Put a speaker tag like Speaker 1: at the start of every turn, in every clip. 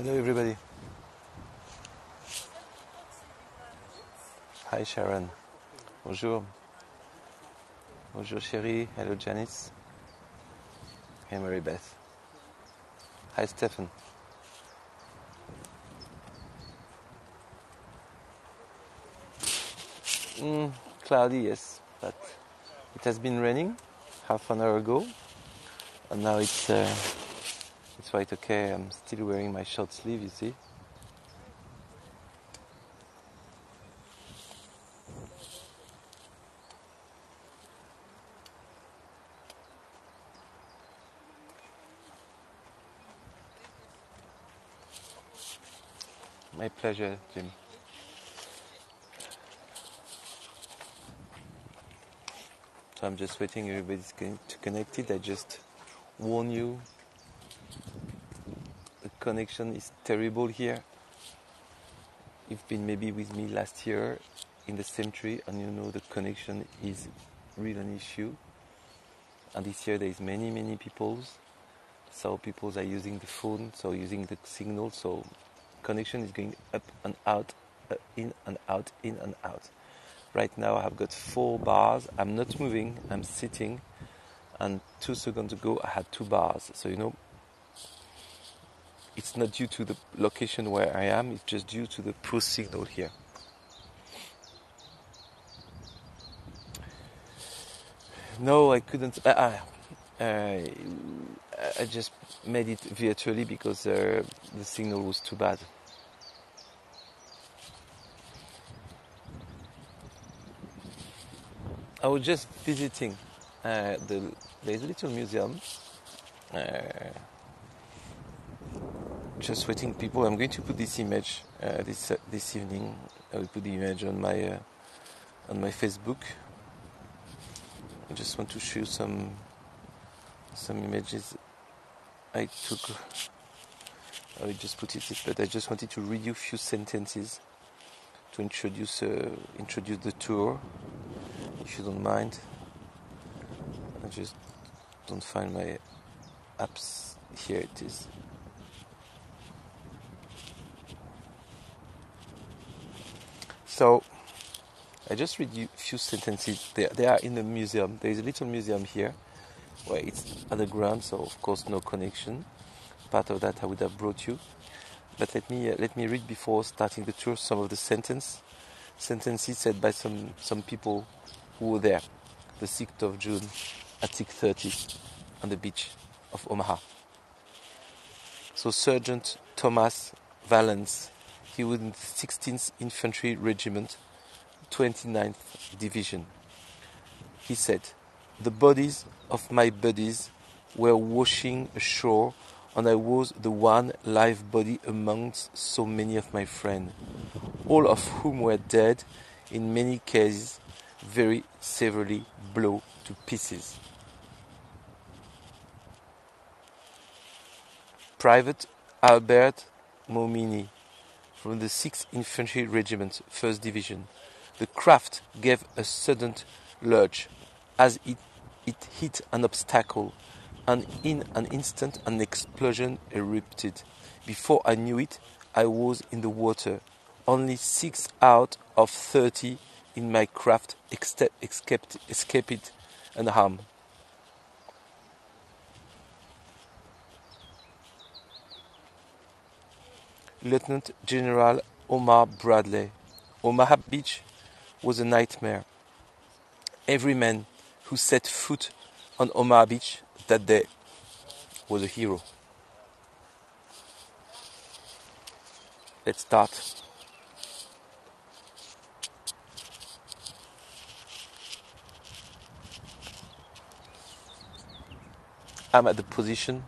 Speaker 1: Hello everybody. Hi Sharon. Bonjour. Bonjour chérie. Hello Janice. Hey Mary Beth. Hi Stephen. Cloudy, yes, but it has been raining half an hour ago, and now it's quite okay. I'm still wearing my short sleeve, you see. My pleasure, Jim. So I'm just waiting. Everybody's to connect it. I just warn you. The connection is terrible here. You've been maybe with me last year in the same tree, and you know the connection is really an issue. And this year there is many people. So people are using the phone, so using the signal. So connection is going up and out, in and out, in and out. Right now I have got 4 bars. I'm not moving. I'm sitting. And 2 seconds ago I had 2 bars. So you know, it's not due to the location where I am. It's just due to the poor signal here. No, I couldn't. I just made it virtually because the signal was too bad. I was just visiting there's a little museum. Just waiting people. I'm going to put this image this evening. I will put the image on my Facebook. I just want to show some images I took. I will just put it, but I just wanted to read you a few sentences to introduce the tour, if you don't mind. I just don't find my apps. Here it is. So I just read you a few sentences. They are in the museum. There is a little museum here where it's underground, so of course no connection. Part of that I would have brought you. But let me read before starting the tour some of the sentences said by some people who were there the 6th of June at 6:30 on the beach of Omaha. So Sergeant Thomas Valence, he was in the 16th Infantry Regiment, 29th Division. He said, "The bodies of my buddies were washing ashore, and I was the one live body amongst so many of my friends, all of whom were dead, in many cases very severely blown to pieces." Private Albert Momini, from the 6th Infantry Regiment, 1st Division. The craft gave a sudden lurch as it hit an obstacle, and in an instant an explosion erupted. Before I knew it, I was in the water. Only 6 out of 30 in my craft escaped unharmed. Lieutenant General Omar Bradley. Omaha Beach was a nightmare. Every man who set foot on Omaha Beach that day was a hero. Let's start. I'm at the position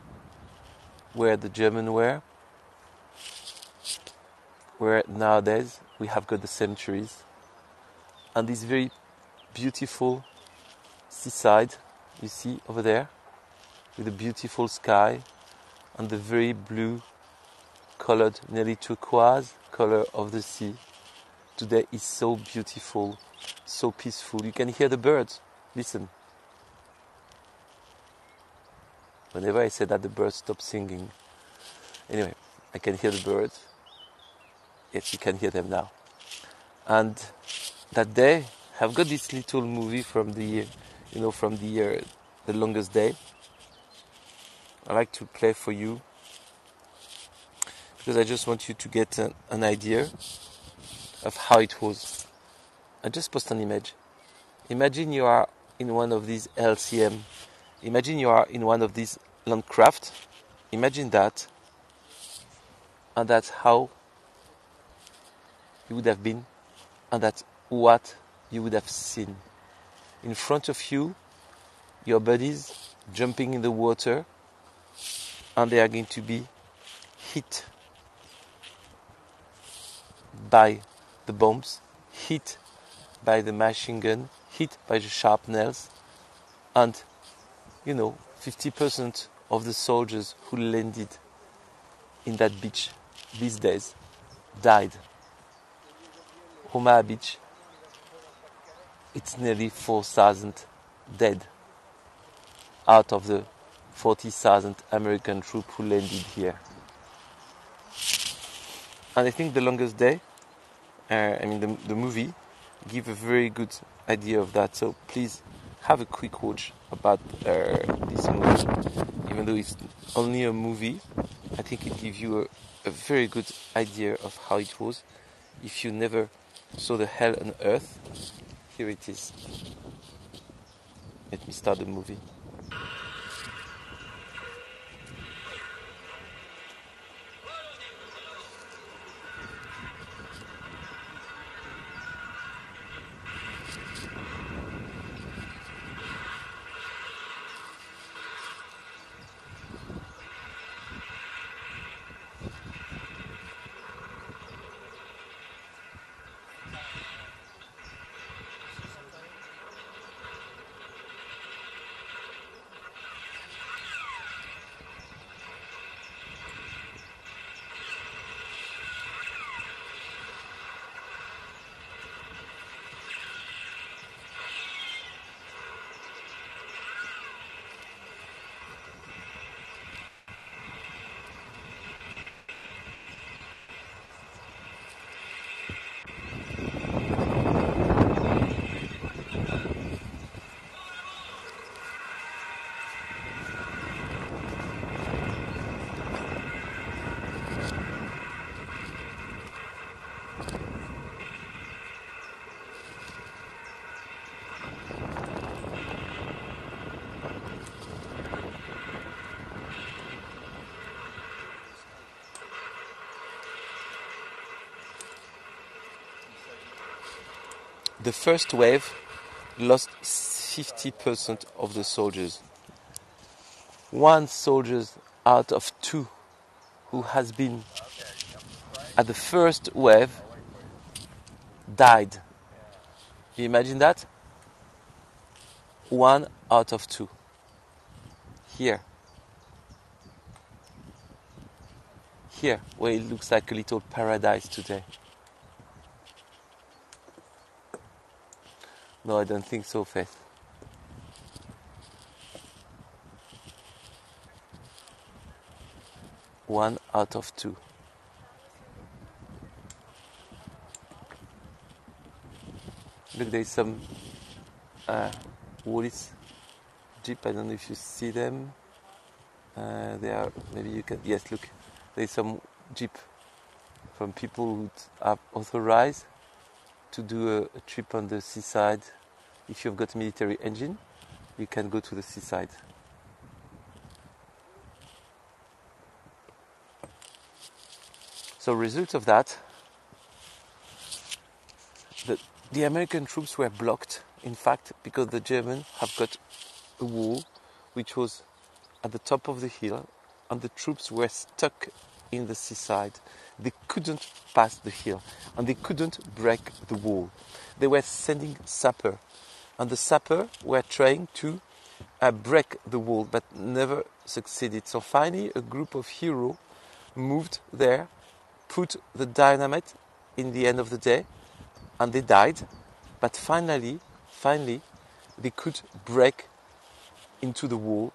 Speaker 1: where the Germans were, where nowadays we have got the cemeteries, and this very beautiful seaside you see over there, with a beautiful sky and the very blue colored, nearly turquoise color of the sea. Today is so beautiful, so peaceful. You can hear the birds. Listen. Whenever I say that, the birds stop singing. Anyway, I can hear the birds. Yes, you can hear them now. And that day, I've got this little movie from the Longest Day. I like to play for you because I just want you to get an idea of how it was. I just post an image. Imagine you are in one of these LCM. Imagine you are in one of these Landcraft. Imagine that. And that's how you would have been. And that's what you would have seen. In front of you, your buddies jumping in the water. And they are going to be hit by the bombs, hit by the machine gun, hit by the sharp nails, and 50% of the soldiers who landed in that beach these days died. Omaha Beach, it's nearly 4,000 dead out of the 40,000 American troops who landed here. And I think The Longest Day, the movie, give a very good idea of that. So please have a quick watch about this movie. Even though it's only a movie, I think it gives you a very good idea of how it was. If you never saw the Hell on Earth, here it is. Let me start the movie. The first wave lost 50% of the soldiers. One soldier out of 2 who has been at the first wave died. You imagine that? 1 out of 2. Here, where it looks like a little paradise today. No, I don't think so, Faith. One out of 2. Look, there's some Wallis Jeep. I don't know if you see them. They are, maybe you can, yes, look. There's some Jeep from people who are authorized to do a trip on the seaside. If you've got a military engine, you can go to the seaside. So, result of that, the American troops were blocked, in fact, because the Germans have got a wall which was at the top of the hill, and the troops were stuck in the seaside. They couldn't pass the hill, and they couldn't break the wall. They were sending sappers, and the sappers were trying to break the wall, but never succeeded. So finally, a group of heroes moved there, put the dynamite in the end of the day, and they died. But finally, they could break into the wall,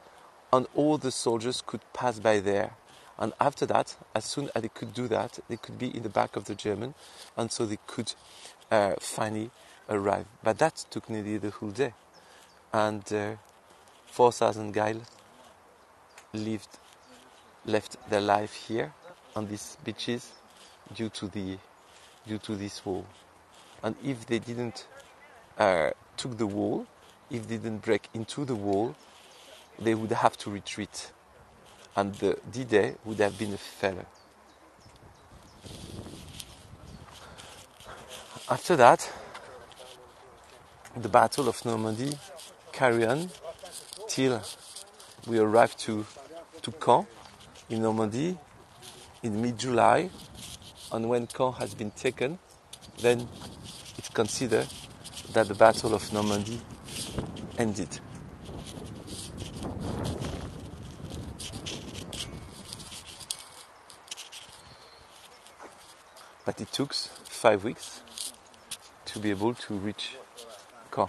Speaker 1: and all the soldiers could pass by there. And after that, as soon as they could do that, they could be in the back of the German, and so they could finally arrive. But that took nearly the whole day. And 4,000 guys left their life here on these beaches due to this wall. And if they didn't took the wall, if they didn't break into the wall, they would have to retreat, and the D-Day would have been a failure. After that, the Battle of Normandy carried on till we arrived to Caen in Normandy in mid-July, and when Caen has been taken, then it's considered that the Battle of Normandy ended. But it took 5 weeks to be able to reach Caen.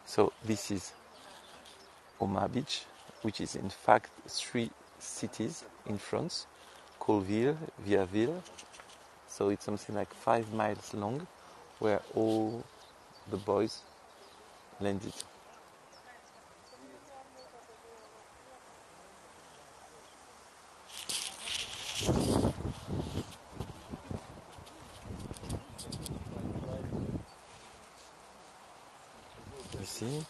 Speaker 1: So this is Omaha Beach, which is in fact 3 cities in France: Colville, Vierville. So it's something like 5 miles long, where all the boys landed. You see,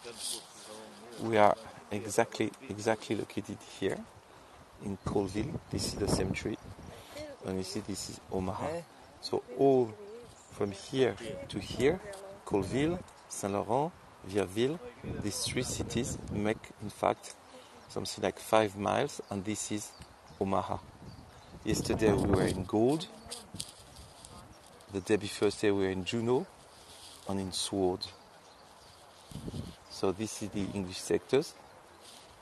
Speaker 1: we are exactly located here in Colville. This is the same tree, and you see this is Omaha. So all from here to here, Colville, Saint-Laurent, Vierville, these 3 cities make in fact something like 5 miles, and this is Omaha. Yesterday we were in Gold, the day before yesterday we were in Juneau, and in Sword. So this is the English sectors,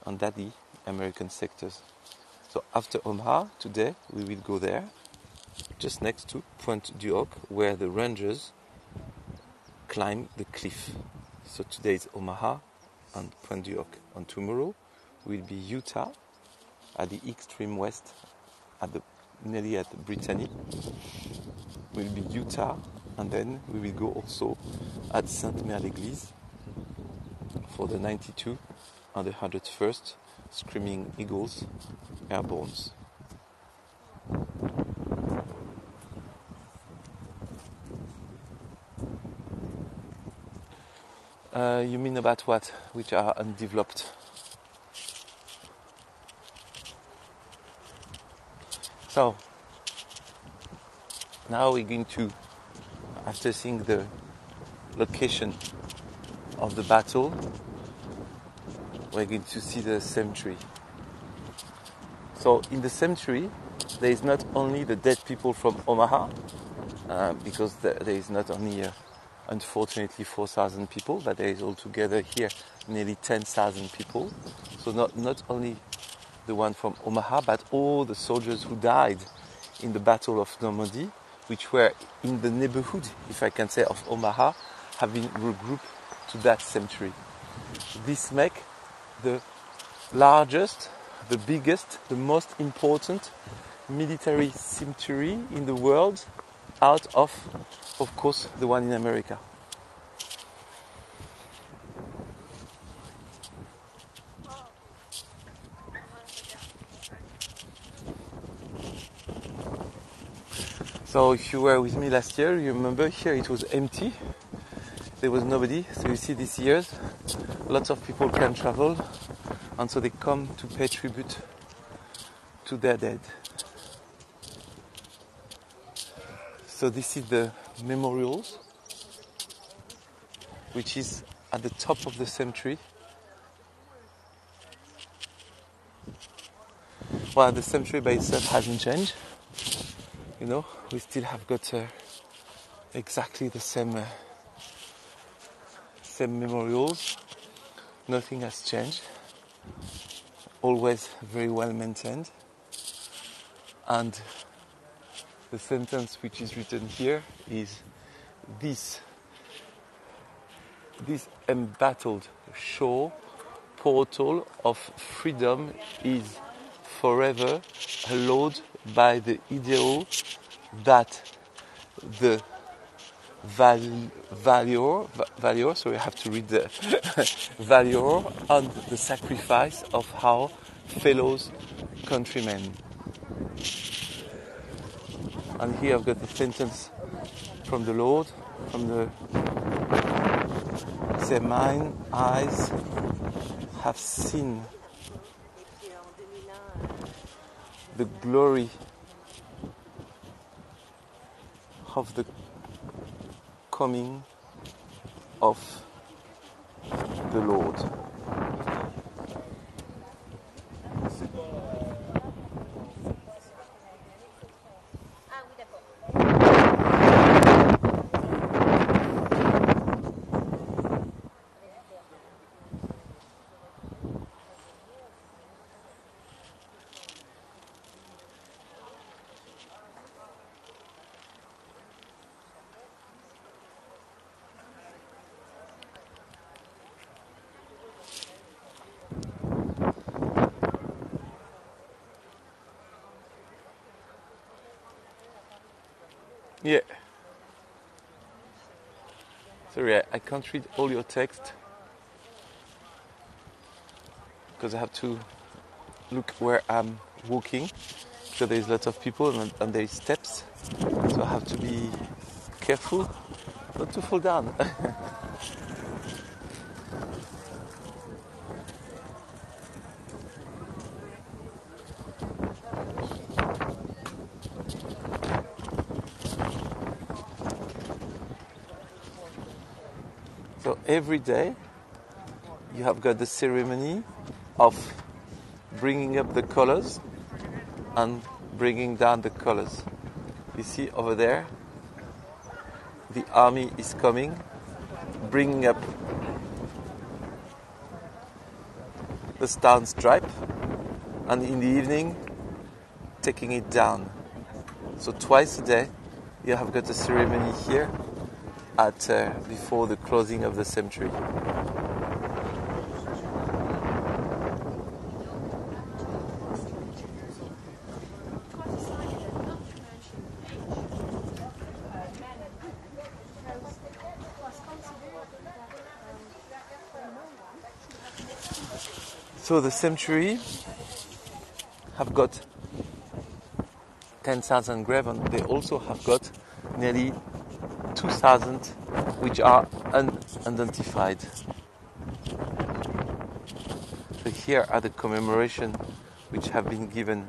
Speaker 1: and that the American sectors. So after Omaha, today we will go there, just next to Pointe du Hoc, where the rangers climb the cliff. So today is Omaha and Pointe du Hoc. And tomorrow will be Utah, at the extreme west, nearly at Brittany. Will be Utah, and then we will go also at Sainte-Mère-l'Église for the 92 and the 101st Screaming Eagles Airbornes. You mean about what? Which are undeveloped? So, now we're going to, after seeing the location of the battle, we're going to see the cemetery. So in the cemetery, there is not only the dead people from Omaha, because there is not only, unfortunately, 4,000 people, but there is altogether here nearly 10,000 people. So not only the one from Omaha, but all the soldiers who died in the Battle of Normandy, which were in the neighborhood, if I can say, of Omaha, have been regrouped to that cemetery. This makes the largest, the biggest, the most important military cemetery in the world, out of course, the one in America. So if you were with me last year, you remember here it was empty. There was nobody. So you see these years, lots of people can travel, and so they come to pay tribute to their dead. So this is the memorials, which is at the top of the cemetery. Well, the cemetery by itself hasn't changed. You know, we still have got exactly the same memorials. Nothing has changed. Always very well maintained. And the sentence which is written here is this embattled shore portal of freedom is forever hallowed by the ideal that the valor, so we have to read the valor and the sacrifice of our fellows countrymen. And here I've got the sentence from the Lord, say, mine eyes have seen the glory of the coming of the Lord. Yeah. Sorry, I can't read all your text because I have to look where I'm walking. So there's lots of people and there's steps. So I have to be careful not to fall down. So every day you have got the ceremony of bringing up the colors and bringing down the colors. You see over there, the army is coming, bringing up the Star and Stripe, and in the evening taking it down. So twice a day you have got a ceremony here at before the closing of the cemetery. So the cemetery have got 10,000 graves, and they also have got nearly 2,000 which are unidentified. So here are the commemoration which have been given,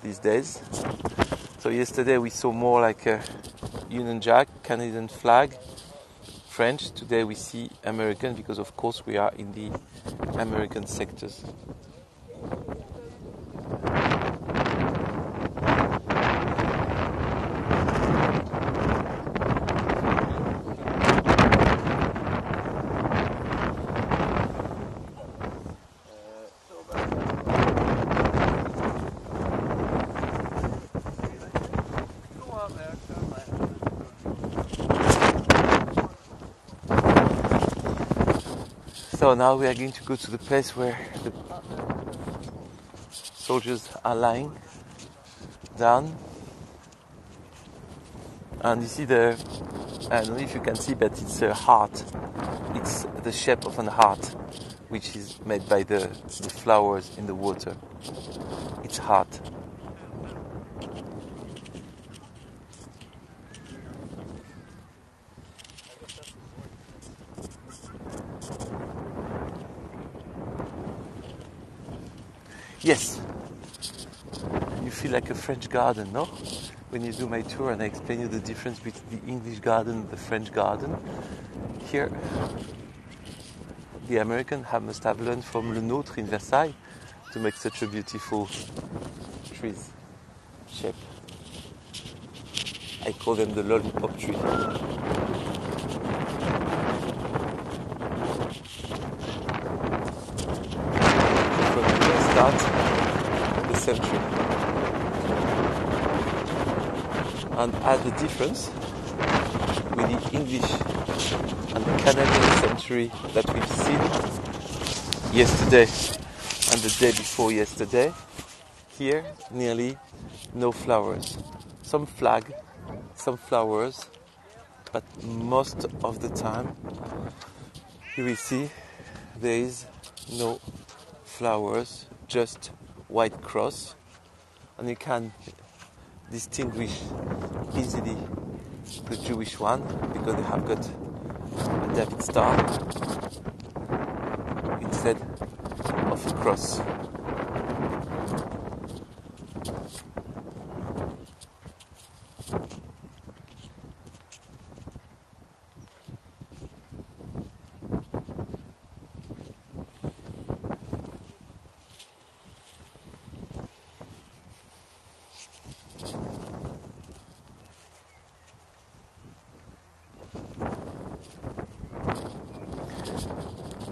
Speaker 1: these days. So yesterday we saw more like a Union Jack, Canadian flag, French. Today we see American because of course we are in the American sectors. So now we are going to go to the place where the soldiers are lying down. And you see I don't know if you can see, but it's a heart. It's the shape of an heart, which is made by the flowers in the water. It's heart. Yes, you feel like a French garden, no? When you do my tour and I explain you the difference between the English garden and the French garden. Here, the Americans must have learned from Le Nôtre in Versailles to make such a beautiful trees shape. I call them the lollipop tree. Start the cemetery. And as the difference with the English and the Canadian cemetery that we've seen yesterday and the day before yesterday. Here, nearly no flowers. Some flag, some flowers, but most of the time, you will see there is no flowers, just white cross, and you can distinguish easily the Jewish one because they have got a David star instead of a cross.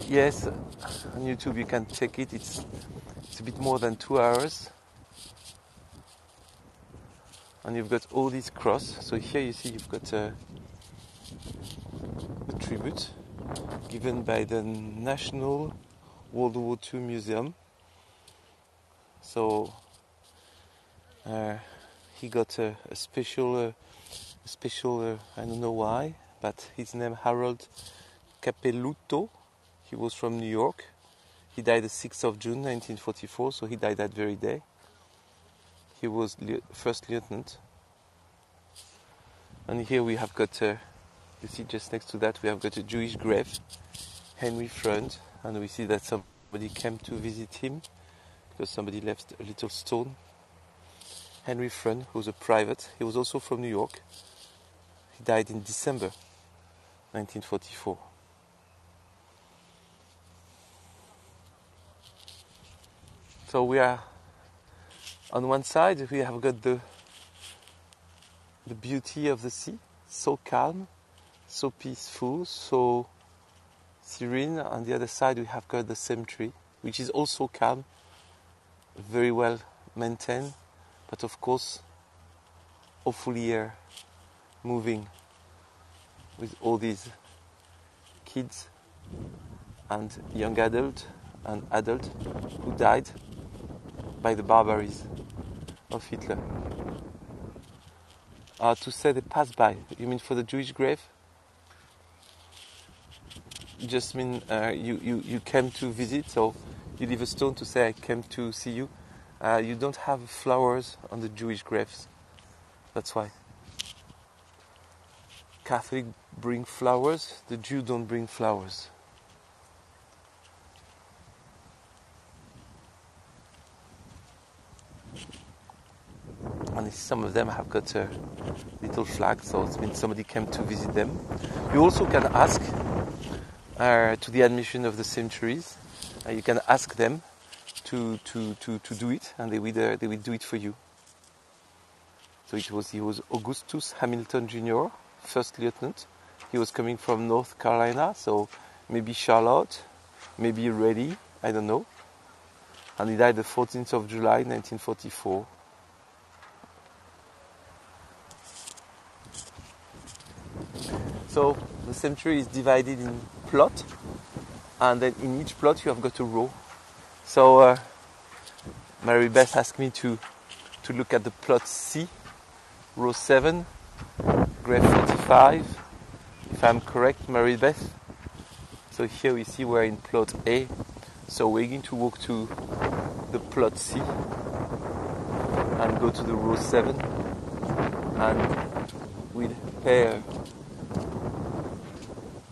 Speaker 1: Yes, on YouTube you can check it. It's a bit more than 2 hours. And you've got all these cross. So here you see you've got a tribute given by the National World War II Museum. So he got a special, I don't know why, but his name Harold Capelluto. He was from New York. He died the 6th of June 1944, so he died that very day. He was first lieutenant. And here we have got, you see just next to that, we have got a Jewish grave, Henry Freund, and we see that somebody came to visit him because somebody left a little stone. Henry Freund, who was a private, he was also from New York. He died in December 1944. So we are, on one side we have got the beauty of the sea, so calm, so peaceful, so serene. On the other side we have got the cemetery, which is also calm, very well maintained, but of course awfully moving with all these kids and young adult who died by the barbarism of Hitler. To say they passed by, you mean for the Jewish grave? You just mean you came to visit, so you leave a stone to say I came to see you. You don't have flowers on the Jewish graves. That's why. Catholic bring flowers, the Jew don't bring flowers. And some of them have got a little flag, so it means somebody came to visit them. You also can ask to the admission of the cemeteries. You can ask them to do it, and they will do it for you. So he was Augustus Hamilton Jr., first lieutenant. He was coming from North Carolina, so maybe Charlotte, maybe Raleigh, I don't know. And he died the 14th of July, 1944. So the cemetery is divided in plot, and then in each plot you have got a row. So Mary Beth asked me to look at the plot C, row 7, grave 45, if I'm correct, Mary Beth. So here we see we're in plot A. So we're going to walk to the plot C and go to the row 7, and we'll pay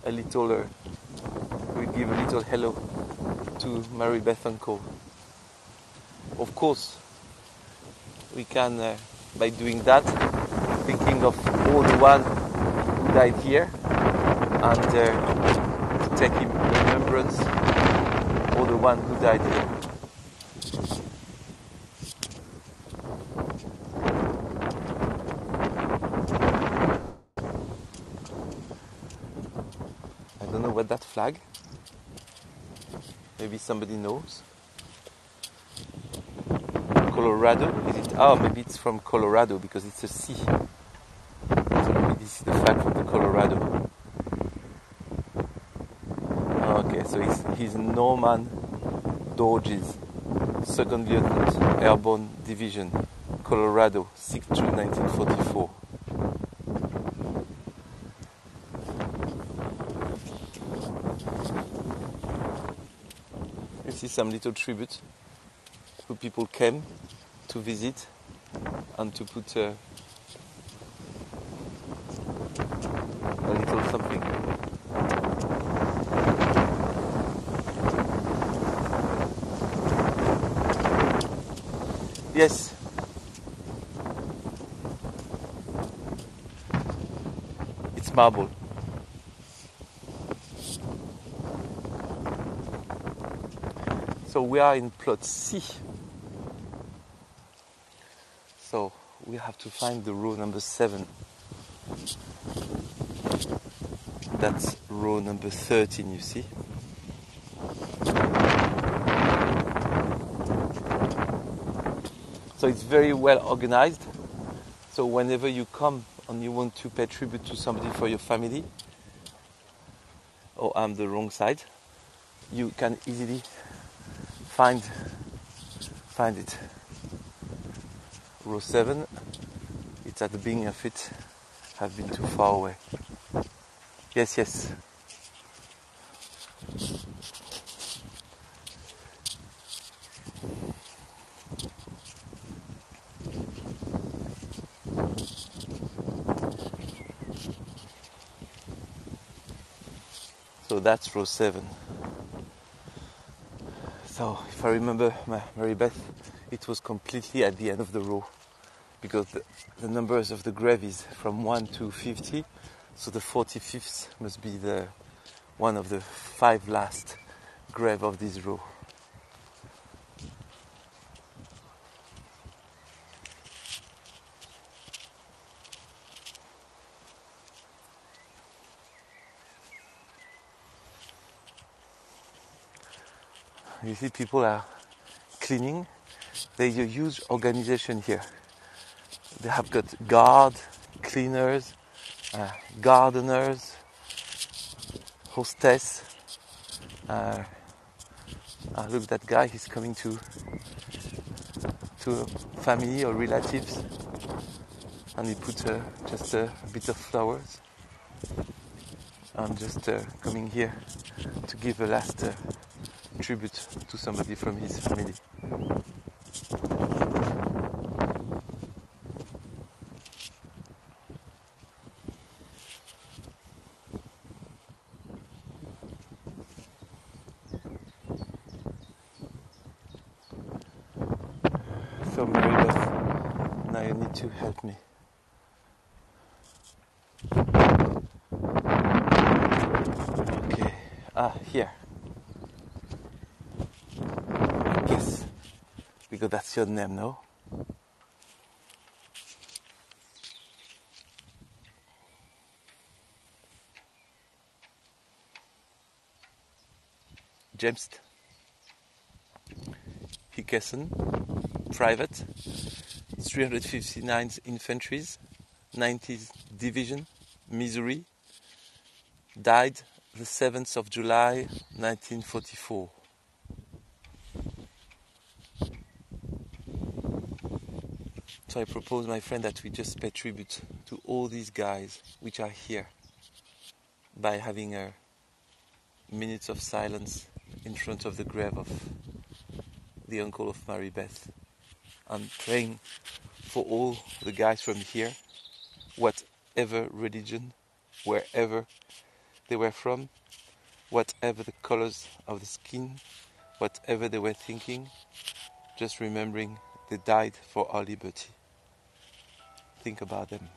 Speaker 1: a little, we'll give a little hello to Mary Beth uncle. Of course, we can, by doing that, thinking of all the one who died here, and to take in remembrance all the one who died here. I don't know what that flag. Maybe somebody knows. Colorado, is it? Oh, maybe it's from Colorado because it's a sea. So maybe this is the flag from the Colorado. Okay, so he's Norman Dodges, 2nd Lieutenant, Airborne Division, Colorado, 6th June 1944. You see some little tribute who people came to visit and to put a little something. Yes. It's marble. So we are in plot C. So we have to find the row number 7. That's row number 13, you see. So it's very well organized. So whenever you come and you want to pay tribute to somebody for your family, or I'm the wrong side, you can easily find it. Row 7, it's at the beginning of it. I've been too far away. Yes. So that's row 7. So if I remember Mary Beth, it was completely at the end of the row, because the numbers of the grave is from 1 to 50, so the 45th must be the one of the 5 last grave of this row. You see people are cleaning. There's a huge organization here. They have got guard, cleaners, gardeners, hostess. Look at that guy, he's coming to family or relatives, and he put just a bit of flowers. I'm just coming here to give a last tribute to somebody from his family. So Mary Beth, now you need to help me. Okay, here. Yes, because that's your name, no? James Hickerson, Private, 359th Infantry's, 90th Division, Missouri, died the 7th of July, 1944. So I propose, my friend, that we just pay tribute to all these guys which are here by having a minute of silence in front of the grave of the uncle of Mary Beth, and praying for all the guys from here, whatever religion, wherever they were from, whatever the colors of the skin, whatever they were thinking, just remembering they died for our liberty. Think about them.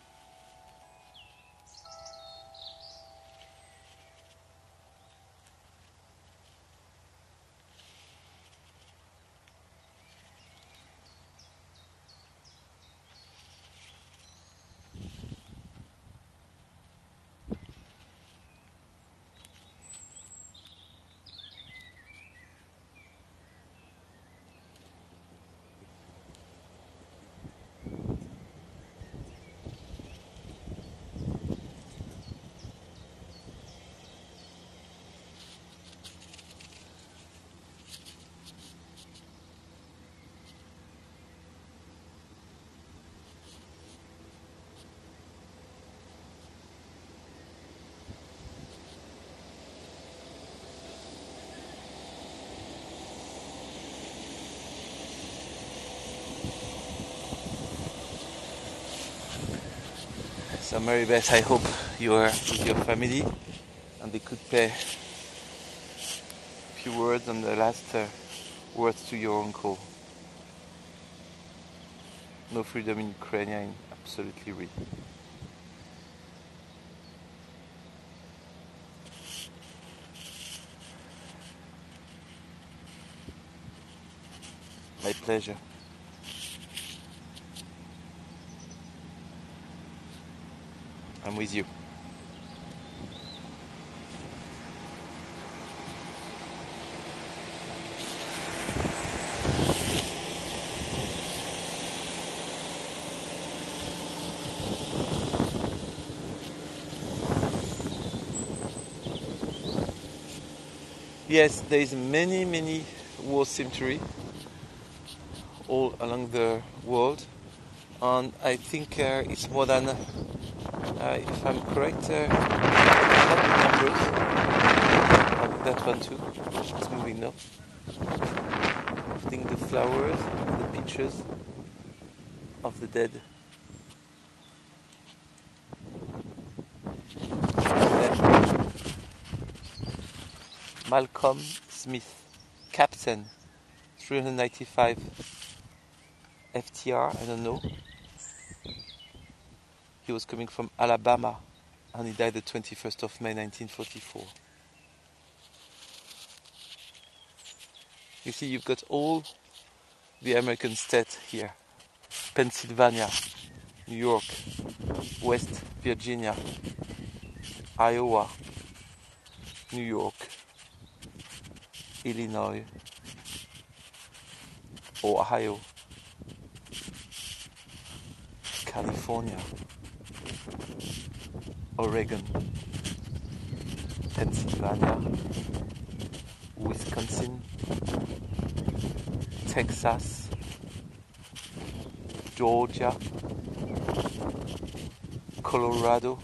Speaker 1: So Mary Beth, I hope you are with your family and they could pay a few words on the last words to your uncle. No freedom in Ukraine, absolutely real. My pleasure. I'm with you. Yes, there is many war cemetery all along the world, and I think it's more than, if I'm correct, not the numbers, but that one too. It's moving now. I think the flowers, the pictures of the dead. Then Malcolm Smith, Captain, 395 FTR, I don't know. He was coming from Alabama and he died the 21st of May 1944. You see, you've got all the American states here. Pennsylvania, New York, West Virginia, Iowa, New York, Illinois, Ohio, California, Oregon, Pennsylvania, Wisconsin, Texas, Georgia, Colorado,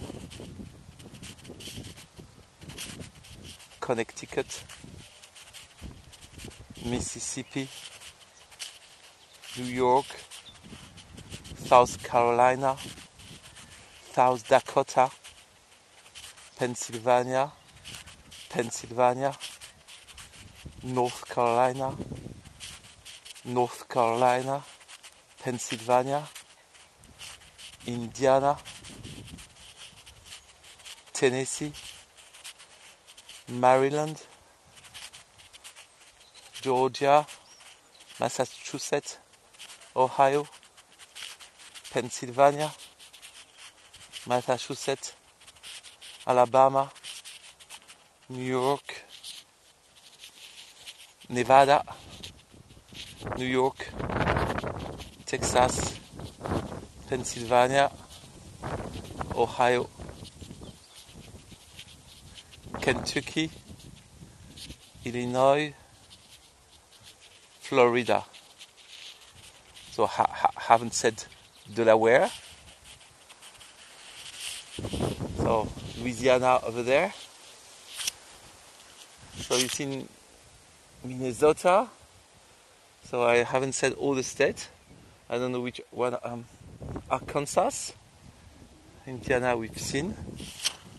Speaker 1: Connecticut, Mississippi, New York, South Carolina, South Dakota, Pennsylvania, North Carolina, Pennsylvania, Indiana, Tennessee, Maryland, Georgia, Massachusetts, Ohio, Pennsylvania, Massachusetts, Alabama, New York, Nevada, New York, Texas, Pennsylvania, Ohio, Kentucky, Illinois, Florida. So haven't said Delaware. So Louisiana over there. So you've seen Minnesota. So I haven't said all the states. I don't know which one. Arkansas, Indiana we've seen.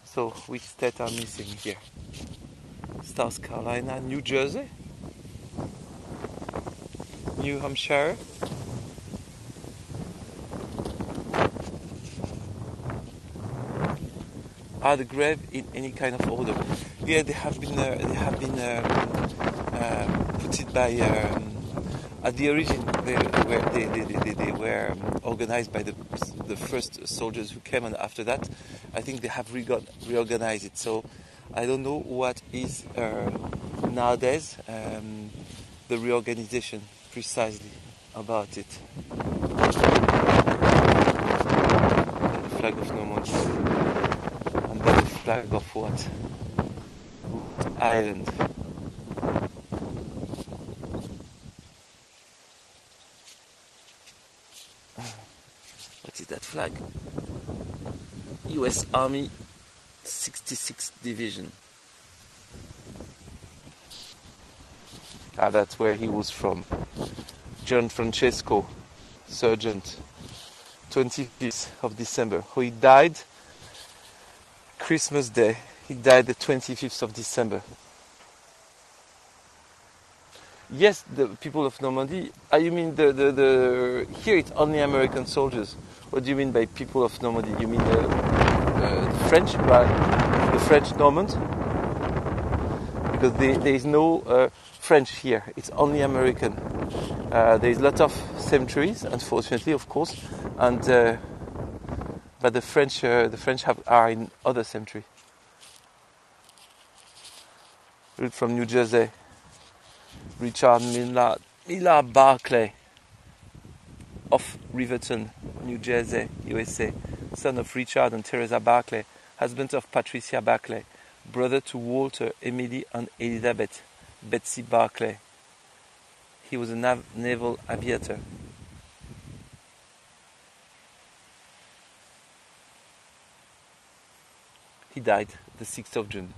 Speaker 1: So which state are missing here? South Carolina, New Jersey, New Hampshire, are the grave in any kind of order? Yeah, they have been put it by at the origin. They were organized by the first soldiers who came, and after that, I think they have reorganized it. So I don't know what is nowadays the reorganization precisely about it. The flag of Normandy. And then the flag of what? Ireland. What is that flag? US Army 66th Division. That's where he was from. John Francesco, Sergeant, 25th of December. He died Christmas Day. He died the 25th of December. Yes, the people of Normandy. You mean the here it's only American soldiers. What do you mean by people of Normandy? You mean the French, right? The French Normans? Because there is no French here. It's only American. There is a lot of cemeteries, unfortunately, of course, and but the French are in other cemetery. From New Jersey, Richard Miller Barclay of Riverton, New Jersey, USA, son of Richard and Teresa Barclay, husband of Patricia Barclay, brother to Walter, Emily, and Elizabeth Betsy Barclay. He was a naval aviator. He died the 6th of June.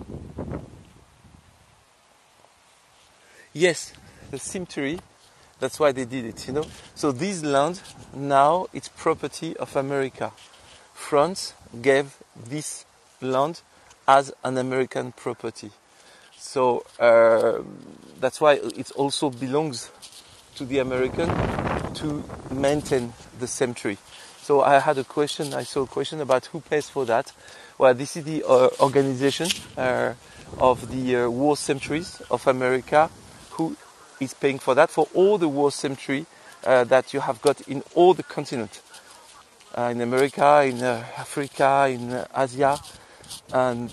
Speaker 1: Yes, the cemetery, that's why they did it, you know. So this land, now it's property of America. France gave this land as an American property. So that's why it also belongs to the American to maintain the cemetery. So I saw a question about who pays for that. Well, this is the organization of the war cemeteries of America, who is paying for that, for all the war cemetery that you have got in all the continent. In America, in Africa, in Asia, and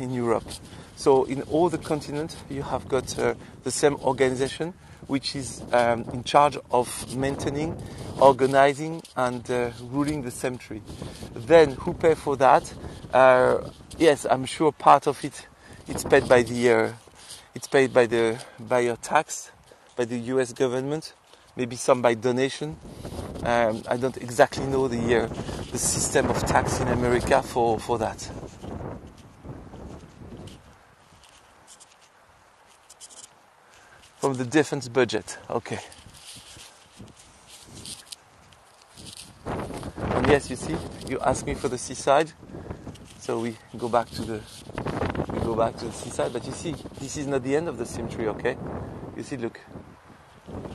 Speaker 1: in Europe. So in all the continent, you have got the same organization, which is in charge of maintaining, organizing, and ruling the cemetery. Then, who pay for that? Yes, I'm sure part of it it's paid by your tax, by the U.S. government. Maybe some by donation. I don't exactly know the system of tax in America for that. From the defense budget, okay. And yes, you see, you asked me for the seaside, so we go back to the seaside. But you see, this is not the end of the cemetery, okay? You see, look.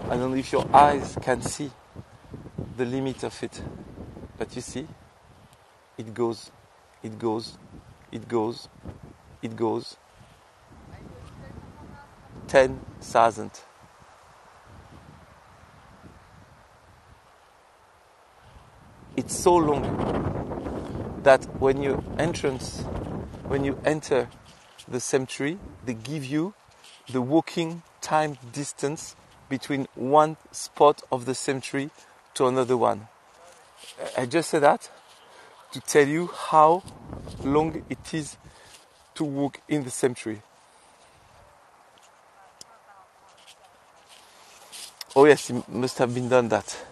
Speaker 1: I don't know if your eyes can see the limit of it, but you see, it goes, it goes, it goes, it goes. 10,000. It's so long that when you enter the cemetery, they give you the walking time distance between one spot of the cemetery to another one. I just said that to tell you how long it is to walk in the cemetery. Oh yes, it must have been done that.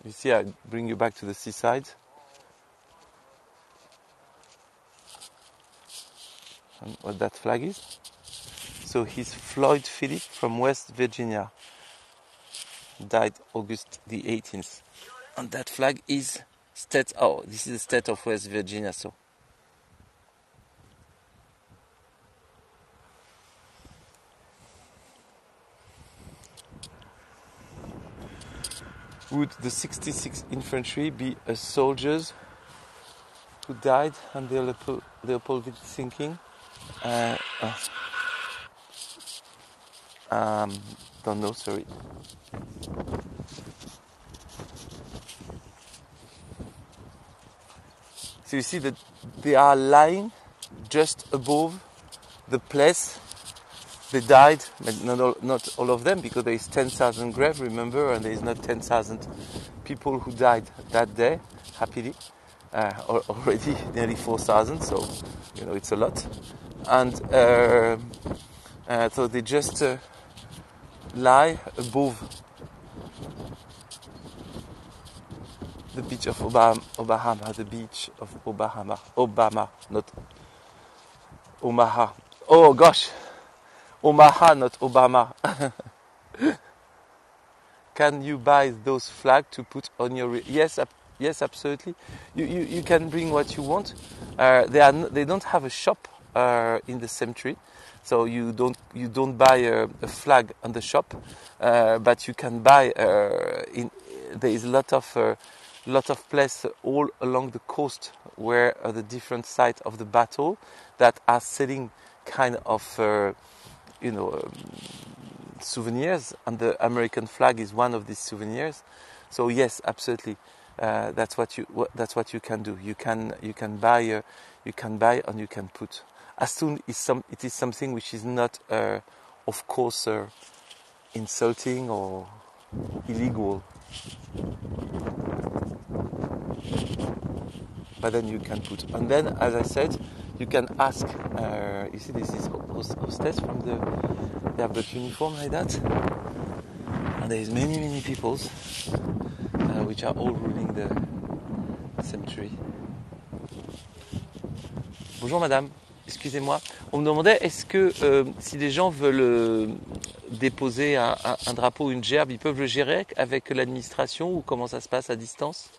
Speaker 1: You see, I bring you back to the seaside. And what that flag is? So he's Floyd Phillip from West Virginia. Died August the 18th. And that flag is this is the state of West Virginia, so. Would the 66th Infantry be soldiers who died on the Leopoldville sinking? Don't know, sorry. So you see that they are lying just above the place they died, but not all of them, because there is 10,000 graves, remember, and there is not 10,000 people who died that day, happily. Already nearly 4,000, so, you know, it's a lot. And so they just lie above the beach of Obama, the beach of Obama, not Omaha. Oh gosh, Omaha, not Obama. can you buy those flags to put on your? Yes, yes, absolutely. You can bring what you want. They don't have a shop in the cemetery, so you don't buy a flag on the shop, but you can buy there is a lot of place all along the coast where the different sites of the battle that are selling kind of souvenirs, and the American flag is one of these souvenirs. So yes, absolutely, that's what you can do. You can buy and you can put. As soon as it is something which is not, of course, insulting or illegal. But then you can put, and then, as I said, you can ask. You see, this is hostess from they have got uniform like that, and there is many people, which are all ruling the cemetery. Bonjour madame, excusez-moi. On me demandait est-ce que si des gens veulent déposer un drapeau ou une gerbe, ils peuvent le gérer avec l'administration ou comment ça se passe à distance?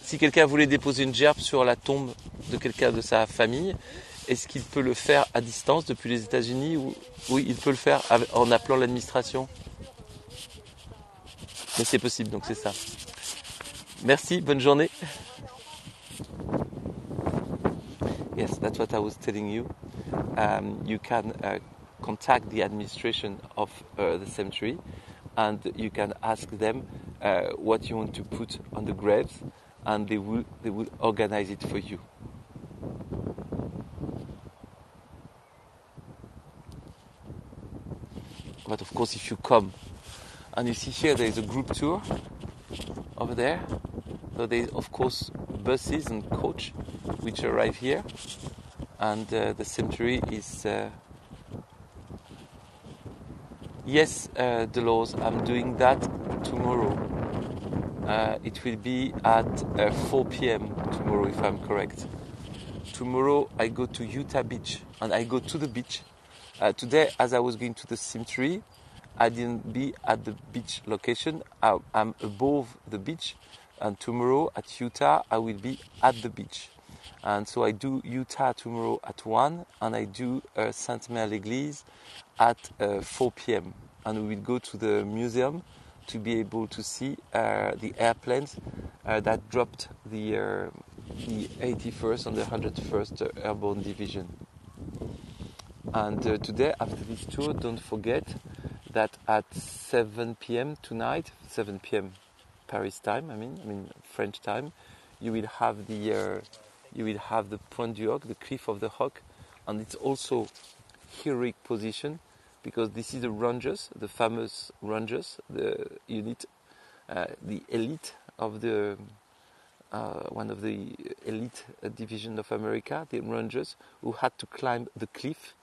Speaker 1: Si quelqu'un voulait déposer une gerbe sur la tombe de quelqu'un de sa famille, est-ce qu'il peut le faire à distance depuis les États-Unis ou oui, il peut le faire en appelant l'administration? Mais c'est possible, donc c'est ça. Merci, bonne journée. Yes, that's what I was telling you. You can contact the administration of the cemetery, and you can ask them what you want to put on the graves, and they will organize it for you. But of course, if you come, and you see here there is a group tour over there, so there is of course buses and coach which arrive here, and the cemetery is. Yes, Delors, I'm doing that tomorrow. It will be at 4 p.m. tomorrow, if I'm correct. Tomorrow I go to Utah Beach, and I go to the beach. Today, as I was going to the cemetery, I didn't be at the beach location. I'm above the beach, and tomorrow at Utah, I will be at the beach. And so I do Utah tomorrow at 1, and I do Sainte-Mère-l'Église at 4 p.m. And we will go to the museum to be able to see the airplanes that dropped the 81st and the 101st Airborne Division. And today, after this tour, don't forget that at 7 p.m. tonight, 7 p.m. Paris time, I mean French time, you will have the Point du Hoc, the Cliff of the Hoc, and it's also heroic position because this is the Rangers, the famous Rangers, the unit, the elite of the one of the elite division of America, the Rangers, who had to climb the cliff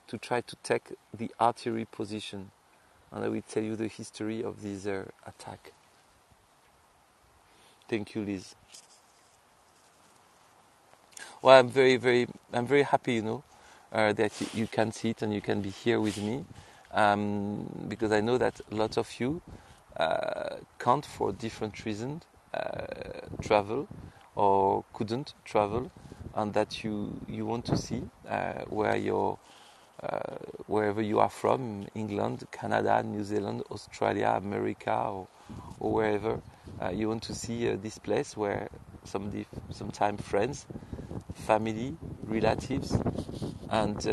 Speaker 1: to try to take the artillery position. And I will tell you the history of this attack. Thank you, Liz. Well, I'm very happy, that you can see it and you can be here with me, because I know that lots of you can't, for different reasons, travel or couldn't travel, and that you want to see wherever you are from, England, Canada, New Zealand, Australia, America, or wherever, you want to see this place where sometimes friends, family, relatives, and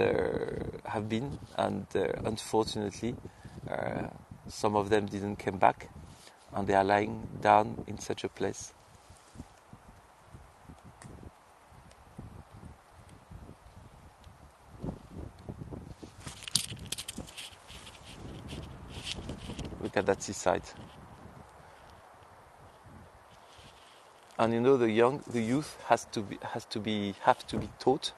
Speaker 1: have been, and unfortunately, some of them didn't come back, and they are lying down in such a place. Look at that seaside. And the youth have to be taught,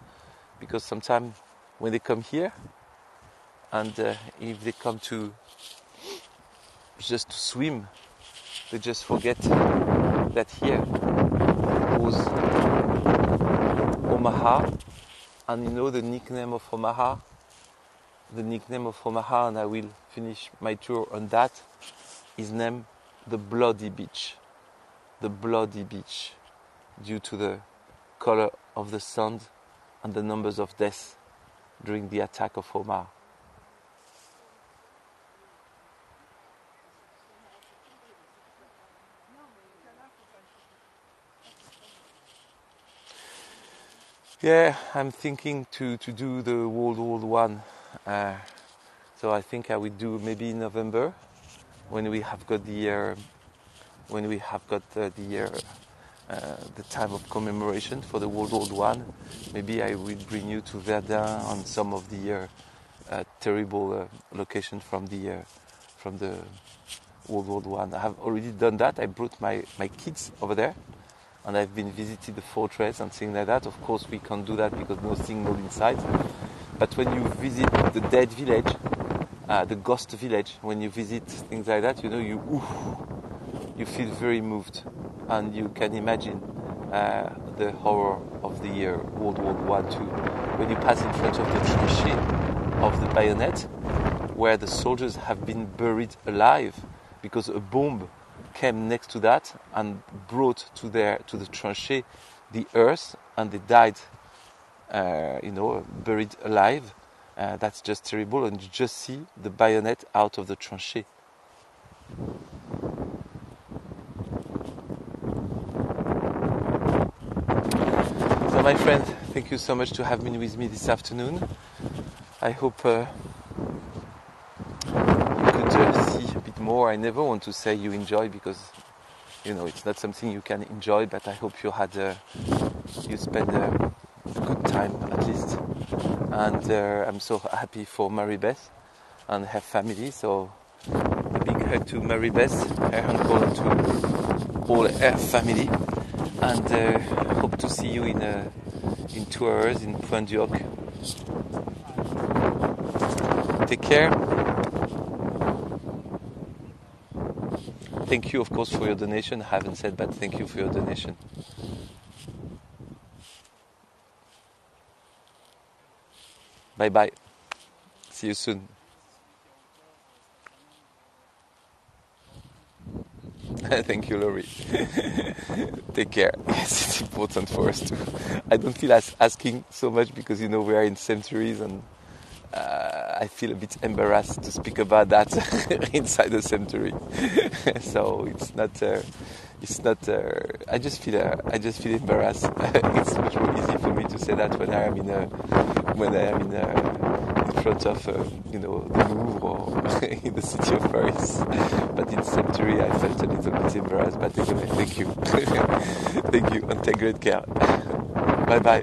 Speaker 1: because sometimes when they come here, and if they come to just to swim, they just forget that here was Omaha, and the nickname of Omaha the nickname of Omaha, and I will finish my tour on that, is named the Bloody Beach. The Bloody Beach, due to the color of the sand and the numbers of deaths during the attack of Omaha. Yeah, I'm thinking to do the World War I. So I think I will do maybe in November, when we have got the time of commemoration for the World War I. Maybe I will bring you to Verdun on some of the terrible locations from the World War I. I have already done that. I brought my kids over there, and I've been visited the fortress and things like that. Of course, we can't do that because no signal inside. But when you visit the dead village, the ghost village, when you visit things like that, you feel very moved, and you can imagine the horror of the World War I too. When you pass in front of the tranchée of the bayonet, where the soldiers have been buried alive because a bomb came next to that and brought to the tranchée the earth, and they died, buried alive. That's just terrible, and you just see the bayonet out of the tranchée. So my friend, thank you so much to have been with me this afternoon. I hope you could see a bit more. I never want to say you enjoy, because it's not something you can enjoy, but I hope you spent a good time at least. And I'm so happy for Maribeth and her family. So a big hug to Maribeth, her uncle, and to all her family. And hope to see you in 2 hours in Point du Hoc. Take care. Thank you, of course, for your donation. I haven't said, but thank you for your donation. Bye-bye. See you soon. Thank you, Laurie. Take care. Yes, it's important for us too. I don't feel asking so much because, we are in cemeteries, and I feel a bit embarrassed to speak about that inside the cemetery. So it's not. I just feel embarrassed. It's much more easy for me to say that when I am in front of the Louvre or in the city of Paris. But in cemetery, I felt a little bit embarrassed. But anyway, thank you, thank you, and take great care. Bye bye.